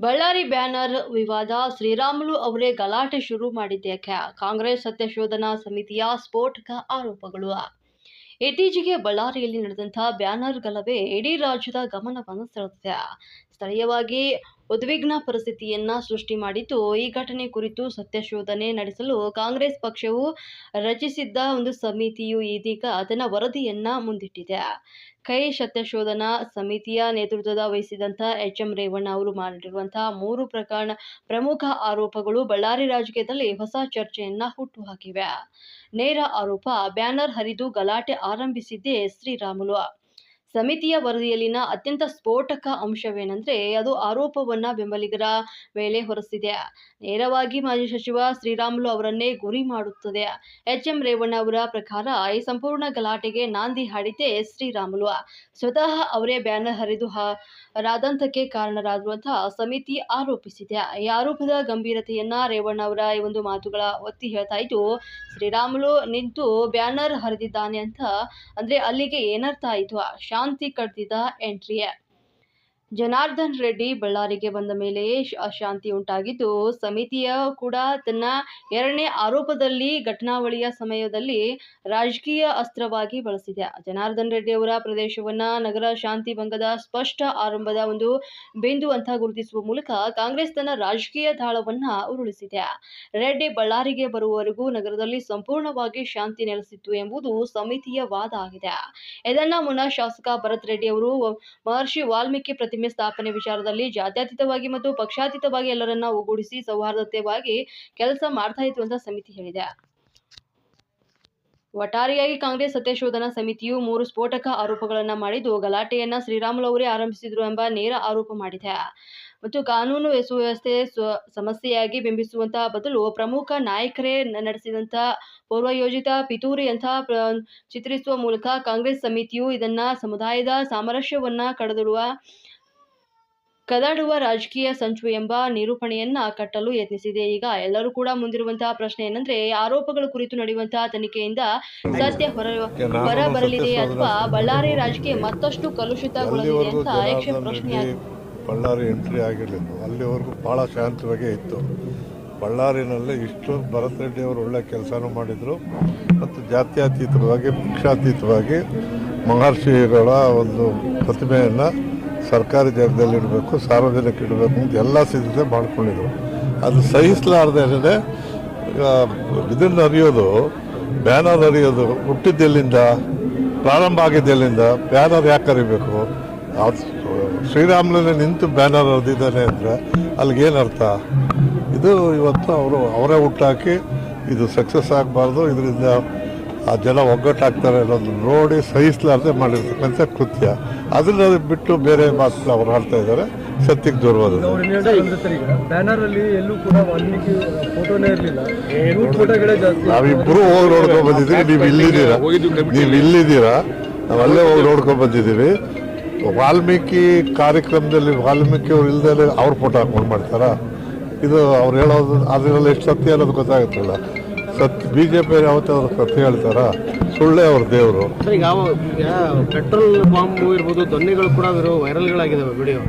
Ballari banner ವಿವಾದ ಶ್ರೀರಾಮುಲು ಅವರೇ ಗಲಾಟೆ ಶುರು ಮಾಡಿದ್ದೇಕೆ? ಕಾಂಗ್ರೆಸ್ ಸತ್ಯಶೋಧನಾ ಸಮಿತಿಯ ಸ್ಫೋಟಕ ಆರೋಪಗಳು. ಇತ್ತೀಚೆಗೆ ಬಳ್ಳಾರಿಯಲ್ಲಿ ನಡೆದಂತಹ ಬ್ಯಾನರ್ ಗಲಭೆ ಇಡೀ ರಾಜ್ಯದ ಗಮನವನ್ನು ಸೆಳೆದಿದೆ. ಸ್ಥಳೀಯವಾಗಿ ಉದ್ವಿಗ್ನ ಪರಿಸ್ಥಿತಿಯನ್ನ ಸೃಷ್ಟಿ ಮಾಡಿದ್ದು, ಈ ಘಟನೆ ಕುರಿತು ಸತ್ಯಶೋಧನೆ ನಡೆಸಲು ಕಾಂಗ್ರೆಸ್ ಪಕ್ಷವು ರಚಿಸಿದ್ದ ಒಂದು ಸಮಿತಿಯು ಇದೀಗ ತನ್ನ ವರದಿಯನ್ನ ಮುಂದಿಟ್ಟಿದೆ. ಕೈ ಸತ್ಯಶೋಧನಾ ಸಮಿತಿಯ ನೇತೃತ್ವ ವಹಿಸಿದಂಥ ಎಚ್.ಎಂ. ರೇವಣ್ಣ ಅವರು ಮಾಡಿರುವಂತಹ 3 ಪ್ರಮುಖ ಆರೋಪಗಳು ಬಳ್ಳಾರಿ ರಾಜಕೀಯದಲ್ಲಿ ಹೊಸ ಚರ್ಚೆಯನ್ನ ಹುಟ್ಟುಹಾಕಿವೆ. ನೇರ ಆರೋಪ: ಬ್ಯಾನರ್ ಹರಿದು ಗಲಾಟೆ ಆರಂಭಿಸಿದ್ದೇ ಶ್ರೀರಾಮುಲು. ಸಮಿತಿಯ ವರದಿಯಲ್ಲಿನ ಅತ್ಯಂತ ಸ್ಫೋಟಕ ಅಂಶವೇನೆಂದರೆ, ಅದು ಆರೋಪವನ್ನ ಬೆಂಬಲಿಗರ ಮೇಲೆ ಹೊರಿಸಿದೆ. ನೇರವಾಗಿ ಮಾಜಿ ಸಚಿವ ಶ್ರೀರಾಮುಲು ಅವರನ್ನೇ ಗುರಿ ಮಾಡುತ್ತದೆ. ಎಚ್.ಎಂ. ರೇವಣ್ಣ ಅವರ ಪ್ರಕಾರ ಈ ಸಂಪೂರ್ಣ ಗಲಾಟೆಗೆ ನಾಂದಿ ಹಾಡಿದ್ದೇ ಶ್ರೀರಾಮುಲು. ಸ್ವತಃ ಅವರೇ ಬ್ಯಾನರ್ ಹರಿದು ರಾದಂತಕ್ಕೆ ಕಾರಣರಾಗಿರುವಂತಹ ಸಮಿತಿ ಆರೋಪಿಸಿದೆ. ಈ ಆರೋಪದ ಗಂಭೀರತೆಯನ್ನ ರೇವಣ್ಣ ಅವರ ಈ ಒಂದು ಮಾತುಗಳ ಒತ್ತಿ ಹೇಳ್ತಾ ಇದ್ದು, ಶ್ರೀರಾಮುಲು ನಿಂತು ಬ್ಯಾನರ್ ಹರಿದಿದ್ದಾನೆ ಅಂದ್ರೆ ಅಲ್ಲಿಗೆ ಏನರ್ಥ ಆಯಿತು? ಶಾಂತಿ ಕದಡಿದ ಎಂಟ್ರಿ. ಜನಾರ್ದನ್ ರೆಡ್ಡಿ ಬಳ್ಳಾರಿಗೆ ಬಂದ ಮೇಲೆಯೇ ಅಶಾಂತಿ ಉಂಟಾಗಿದ್ದು, ಸಮಿತಿಯ ಕೂಡ ತನ್ನ 2ನೇ ಆರೋಪದಲ್ಲಿ ಘಟನಾವಳಿಯ ಸಮಯದಲ್ಲಿ ರಾಜಕೀಯ ಅಸ್ತ್ರವಾಗಿ ಬಳಸಿದೆ. ಜನಾರ್ದನ್ ರೆಡ್ಡಿ ಅವರ ಪ್ರದೇಶವನ್ನ ನಗರ ಶಾಂತಿ ಭಂಗದ ಸ್ಪಷ್ಟ ಆರಂಭದ ಒಂದು ಬಿಂದು ಅಂತ ಗುರುತಿಸುವ ಮೂಲಕ ಕಾಂಗ್ರೆಸ್ ತನ್ನ ರಾಜಕೀಯ ದಾಳವನ್ನ ಉರುಳಿಸಿದೆ. ರೆಡ್ಡಿ ಬಳ್ಳಾರಿಗೆ ಬರುವವರೆಗೂ ನಗರದಲ್ಲಿ ಸಂಪೂರ್ಣವಾಗಿ ಶಾಂತಿ ನೆಲೆಸಿತ್ತು ಎಂಬುದು ಸಮಿತಿಯ ವಾದ ಆಗಿದೆ. ಇದನ್ನ ಮುನ್ನ ಶಾಸಕ ಭರತ್ ರೆಡ್ಡಿ ಅವರು ಮಹರ್ಷಿ ವಾಲ್ಮೀಕಿ ಪ್ರತಿಮೆ ಸ್ಥಾಪನೆ ವಿಚಾರದಲ್ಲಿ ಜಾತ್ಯತೀತವಾಗಿ ಮತ್ತು ಪಕ್ಷಾತೀತವಾಗಿ ಎಲ್ಲರನ್ನ ಒಗ್ಗೂಡಿಸಿ ಸೌಹಾರ್ದತೆಯಾಗಿ ಕೆಲಸ ಮಾಡ್ತಾ ಇತ್ತು ಅಂತ ಸಮಿತಿ ಹೇಳಿದೆ. ಒಟ್ಟಾರೆಯಾಗಿ ಕಾಂಗ್ರೆಸ್ ಸತ್ಯಶೋಧನಾ ಸಮಿತಿಯು 3 ಸ್ಫೋಟಕ ಆರೋಪಗಳನ್ನ ಮಾಡಿದ್ದು, ಗಲಾಟೆಯನ್ನ ಶ್ರೀರಾಮುಲು ಅವರೇ ಆರಂಭಿಸಿದ್ರು ಎಂಬ ನೇರ ಆರೋಪ ಮಾಡಿದೆ. ಮತ್ತು ಕಾನೂನು ಸುವ್ಯವಸ್ಥೆ ಸಮಸ್ಯೆಯಾಗಿ ಬಿಂಬಿಸುವಂತಹ ಬದಲು ಪ್ರಮುಖ ನಾಯಕರೇ ನಡೆಸಿದಂತ ಪೂರ್ವಯೋಜಿತ ಪಿತೂರಿ ಅಂತ ಚಿತ್ರಿಸುವ ಮೂಲಕ ಕಾಂಗ್ರೆಸ್ ಸಮಿತಿಯು ಇದನ್ನ ಸಮುದಾಯದ ಸಾಮರಸ್ಯವನ್ನ ಕದಡುವ ರಾಜಕೀಯ ಸಂಚು ಎಂಬ ನಿರೂಪಣೆಯನ್ನ ಕಟ್ಟಲು ಯತ್ನಿಸಿದೆ. ಈಗ ಎಲ್ಲರೂ ಕೂಡ ಮುಂದಿರುವಂತಹ ಪ್ರಶ್ನೆ ಏನಂದ್ರೆ, ಆರೋಪಗಳ ಕುರಿತು ನಡೆಯುವಂತಹ ತನಿಖೆಯಿಂದ ಸತ್ಯ ಹೊರಬರಲಿದೆ ಅಥವಾ ಬಳ್ಳಾರಿ ರಾಜಕೀಯ ಮತ್ತಷ್ಟು ಕಲುಷಿತಗೊಳ್ಳಲಿದೆ ಅಂತ ಯಕ್ಷ ಪ್ರಶ್ನೆಯಾಗಿದೆ. ಬಳ್ಳಾರಿ ಎಂಟ್ರಿ ಆಗಿರಲಿಲ್ಲ, ಅಲ್ಲಿವರೆಗೂ ಬಹಳ ಶಾಂತವಾಗಿ ಇತ್ತು. ಬಳ್ಳಾರಿನಲ್ಲಿ ಇಷ್ಟು ಭರತ್ ರೆಡ್ಡಿ ಅವರು ಒಳ್ಳೆ ಕೆಲಸನೂ ಮಾಡಿದರು ಮತ್ತು ಜಾತ್ಯತೀತವಾಗಿ ಪಕ್ಷಾತೀತವಾಗಿ ಮಹರ್ಷಿಗಳ ಒಂದು ಪ್ರತಿಮೆಯನ್ನು ಸರ್ಕಾರಿ ಜಾಗದಲ್ಲಿ ಇಡಬೇಕು, ಸಾರ್ವಜನಿಕ ಇಡಬೇಕು ಅಂತ ಎಲ್ಲ ಸಿದ್ಧತೆ ಮಾಡ್ಕೊಂಡಿದ್ರು. ಅದು ಸಹಿಸಲಾರ್ದೇ ಇದನ್ನು ಹರಿಯೋದು, ಬ್ಯಾನರ್ ಹರಿಯೋದು ಹುಟ್ಟಿದ್ದೆಲ್ಲಿಂದ, ಪ್ರಾರಂಭ ಆಗಿದ್ದೆಲ್ಲಿಂದ, ಬ್ಯಾನರ್ ಯಾಕೆ ಹರಿಬೇಕು? ಶ್ರೀರಾಮುಲನೇ ನಿಂತು ಬ್ಯಾನರ್ ಹರಿದಿದ್ದಾನೆ ಅಂದರೆ ಅಲ್ಲಿಗೇನರ್ಥ? ಇದು ಇವತ್ತು ಅವರೇ ಹುಟ್ಟಾಕಿ ಇದು ಸಕ್ಸಸ್ ಆಗಬಾರ್ದು, ಇದರಿಂದ ಆ ಜನ ಒಗ್ಗಟ್ಟಾಗ್ತಾರೆ ಅನ್ನೋದು ನೋಡಿ ಸಹಿಸಲಾರದೆ ಮಾಡಿರ್ತಕ್ಕಂಥ ಕೃತ್ಯ. ಅದನ್ನ ಬಿಟ್ಟು ಬೇರೆ ಮಾತುಗಳು ಅವ್ರು ಆಡ್ತಾ ಇದ್ದಾರೆ, ಸತ್ಯಕ್ಕೆ ದೂರವಾದ. ನಾವಿಬ್ಬರು ಹೋಗಿ ನೋಡ್ಕೊಂಡ್ ಬಂದಿದ್ದೀವಿ, ನೀವು ಇಲ್ಲಿದ್ದೀರಾ, ನಾವು ಅಲ್ಲೇ ಹೋಗಿ ನೋಡ್ಕೊಂಡ್ ಬಂದಿದ್ದೀವಿ. ವಾಲ್ಮೀಕಿ ಕಾರ್ಯಕ್ರಮದಲ್ಲಿ ವಾಲ್ಮೀಕಿ ಅವ್ರು ಇಲ್ದೇ ಅವ್ರ ಫೋಟೋ ಹಾಕೊಂಡು ಮಾಡ್ತಾರ? ಇದು ಅವ್ರು ಹೇಳೋದು ಅದರಲ್ಲಿ ಎಷ್ಟು ಸತ್ಯ ಅನ್ನೋದು ಗೊತ್ತಾಗುತ್ತಲ್ಲ. ಬಿಜೆಪಿ ಯಾವತ್ತಾದ್ರು ಸತ್ಯ ಹೇಳ್ತಾರ? ಸುಳ್ಳೇ ಅವ್ರ ದೇವರು. ಪೆಟ್ರೋಲ್ ಬಾಂಬ್ ಇರ್ಬೋದು, ದೊನ್ನೆಗಳು ಕೂಡ ವೈರಲ್ಗಳಾಗಿದ್ದಾವೆ ವಿಡಿಯೋ.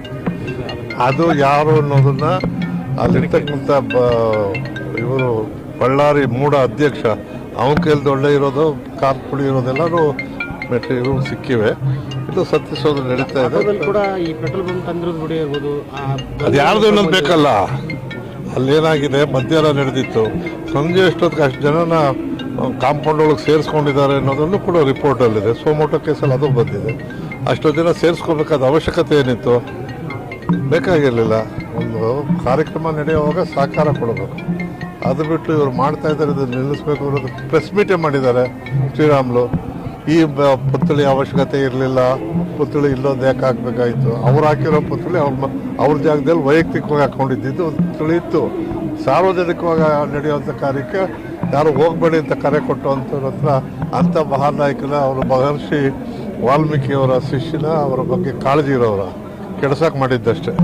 ಅದು ಯಾರು ಅನ್ನೋದನ್ನ ಅಲ್ಲಿರ್ತಕ್ಕಂಥ ಇವರು ಬಳ್ಳಾರಿ ಮೂಡ ಅಧ್ಯಕ್ಷ ಅವನ ಕೈಲಿ ಒಳ್ಳೆ ಇರೋದು, ಕಾರ್ ಪುಡಿ ಇರೋದೆಲ್ಲರೂ ಮೆಟೀರಿಯಲ್ ಸಿಕ್ಕಿವೆ. ಇದು ಸತ್ಯಶೋಧನೆ ನಡೀತಾ ಇದೆ. ಈ ಪೆಟ್ರೋಲ್ ಬಂಕ್ ತಂದಿರೋದು ವಿಡಿಯೋ ಇರ್ಬೋದು, ಅದು ಯಾರ್ದು ಅನ್ನೋದು ಬೇಕಲ್ಲ. ಅಲ್ಲೇನಾಗಿದೆ, ಮಧ್ಯಾಹ್ನ ನಡೆದಿತ್ತು, ಸಂಜೆ ಎಷ್ಟೊತ್ತಿಗೆ ಅಷ್ಟು ಜನನ ಕಾಂಪೌಂಡ್ ಒಳಗೆ ಸೇರಿಸ್ಕೊಂಡಿದ್ದಾರೆ ಅನ್ನೋದನ್ನು ಕೂಡ ರಿಪೋರ್ಟಲ್ಲಿದೆ. ಸೋಮೋಟೋ ಕೇಸಲ್ಲಿ ಅದು ಬಂದಿದೆ. ಅಷ್ಟೊಂದು ಜನ ಸೇರಿಸ್ಕೊಬೇಕಾದ ಅವಶ್ಯಕತೆ ಏನಿತ್ತು? ಬೇಕಾಗಿರಲಿಲ್ಲ. ಒಂದು ಕಾರ್ಯಕ್ರಮ ನಡೆಯುವಾಗ ಸಹಕಾರ ಕೊಡಬೇಕು. ಅದು ಬಿಟ್ಟು ಇವರು ಮಾಡ್ತಾ ಇದ್ದಾರೆ, ಇದನ್ನು ನಿಲ್ಲಿಸಬೇಕು ಅನ್ನೋದು ಪ್ರೆಸ್ ಮೀಟೇ ಮಾಡಿದ್ದಾರೆ ಶ್ರೀರಾಮುಲು. ಈ ಪುತ್ಥಳಿ ಅವಶ್ಯಕತೆ ಇರಲಿಲ್ಲ, ಪುತ್ಥಳಿ ಇಲ್ಲೊಂದು ಯಾಕೆ ಹಾಕಬೇಕಾಯಿತು? ಅವ್ರು ಹಾಕಿರೋ ಪುತ್ಥಳಿ ಅವ್ರ ಜಾಗದಲ್ಲಿ ವೈಯಕ್ತಿಕವಾಗಿ ಹಾಕೊಂಡಿದ್ದು ಒಂದು ಪುತ್ಥಳಿ ಇತ್ತು. ಸಾರ್ವಜನಿಕವಾಗಿ ನಡೆಯುವಂಥ ಕಾರ್ಯಕ್ಕೆ ಯಾರು ಹೋಗಬೇಡಿ ಅಂತ ಕರೆ ಕೊಟ್ಟುವಂಥವ್ರ ಹತ್ರ ಅಂಥ ಮಹಾನಾಯಕನ ಅವರು ಮಹರ್ಷಿ ವಾಲ್ಮೀಕಿಯವರ ಶಿಷ್ಯನ ಅವರ ಬಗ್ಗೆ ಕಾಳಜಿ ಇರೋರ ಕೆಡ್ಸಕ್ಕೆ ಮಾಡಿದ್ದಷ್ಟೇ.